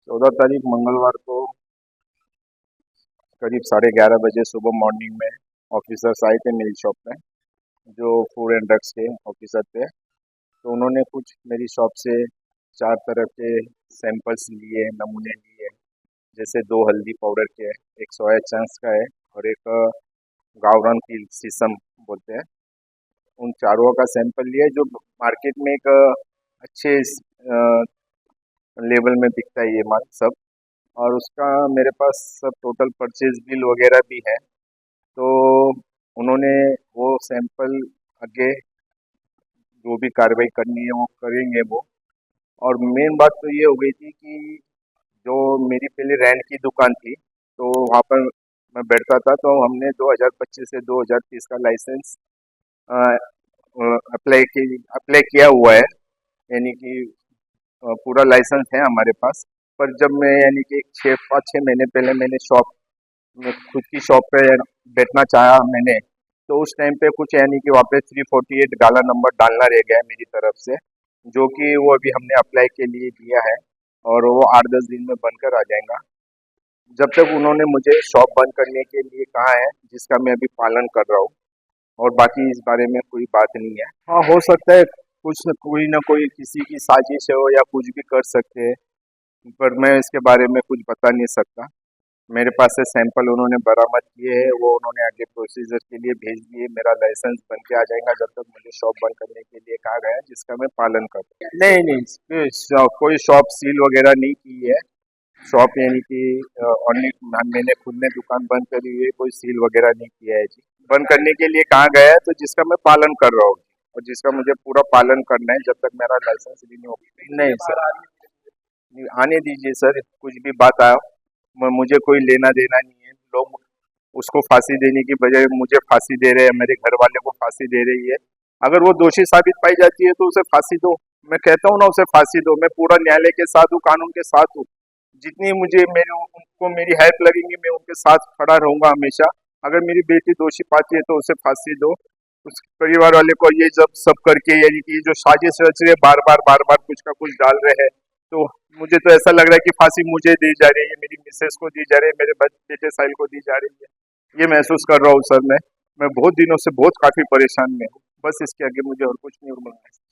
14 तारीख मंगलवार को करीब 11:30 बजे सुबह मॉर्निंग में ऑफिसर्स आए थे मेरी शॉप में, जो फूड एंड ड्रग्स के ऑफिसर थे। तो उन्होंने कुछ मेरी शॉप से 4 तरह के सैंपल्स लिए, नमूने लिए। जैसे 2 हल्दी पाउडर के, एक सोया चंक्स का है और एक गावरान तिल सीसम बोलते हैं। उन चारों का सैंपल लिया जो मार्केट में एक अच्छे लेवल में बिकता है ये माल सब। और उसका मेरे पास सब टोटल परचेज बिल वगैरह भी है। तो उन्होंने वो सैंपल आगे जो भी कार्रवाई करनी है वो करेंगे वो। और मेन बात तो ये हो गई थी कि जो मेरी पहले रेंट की दुकान थी, तो वहाँ पर मैं बैठता था। तो हमने 2025 से 2030 का लाइसेंस अप्लाई किया हुआ है, यानी कि पूरा लाइसेंस है हमारे पास। पर जब मैं यानी कि 5-6 महीने पहले मैंने शॉप में खुद की शॉप पे बैठना चाहा मैंने, तो उस टाइम पे कुछ यानी कि वहाँ पे 348 गाला नंबर डालना रह गया है मेरी तरफ से, जो कि वो अभी हमने अप्लाई के लिए दिया है और वो 8-10 दिन में बनकर आ जाएगा। जब तक उन्होंने मुझे शॉप बंद करने के लिए कहा है, जिसका मैं अभी पालन कर रहा हूँ। और बाकी इस बारे में कोई बात नहीं है। हाँ, हो सकता है कोई ना कोई किसी की साजिश हो या कुछ भी कर सकते हैं, पर मैं इसके बारे में कुछ बता नहीं सकता। मेरे पास से सैंपल उन्होंने बरामद किए हैं, वो उन्होंने आगे प्रोसीजर के लिए भेज दिए। मेरा लाइसेंस बन के आ जाएगा जब तक मुझे शॉप बंद करने के लिए कहा गया है, जिसका मैं पालन करूँ। नहीं नहीं, कोई शॉप सील वगैरह नहीं की है। शॉप यानी कि ओनली मैंने खुद ने दुकान बंद करी हुई है, कोई सील वगैरह नहीं किया है जी। बंद करने के लिए कहा गया है, तो जिसका मैं पालन कर रहा हूँ और जिसका मुझे पूरा पालन करना है जब तक मेरा लाइसेंस रिन्यू हो। नहीं सर, आने दीजिए सर, कुछ भी बात आया, मुझे कोई लेना देना नहीं है। लोग उसको फांसी देने की बजाय मुझे फांसी दे रहे हैं, मेरे घर वाले को फांसी दे रही है। अगर वो दोषी साबित पाई जाती है तो उसे फांसी दो। मैं कहता हूँ ना, उसे फांसी दो। मैं पूरा न्यायालय के साथ हूँ, कानून के साथ हूँ। जितनी मुझे मेरे उनको मेरी हेल्प लगेगी, मैं उनके साथ खड़ा रहूंगा हमेशा। अगर मेरी बेटी दोषी पाती है तो उसे फांसी दो। उस परिवार वाले को ये सब करके, यानी कि जो साजिश रच रहे, बार बार कुछ का कुछ डाल रहे हैं, तो मुझे तो ऐसा लग रहा है कि फांसी मुझे दी जा रही है, मेरी मिसेस को दी जा रही है, मेरे बेटे साहिल को दी जा रही है। ये महसूस कर रहा हूँ सर मैं बहुत दिनों से बहुत काफी परेशान में हूँ। बस इसके आगे मुझे और कुछ नहीं मिलना है।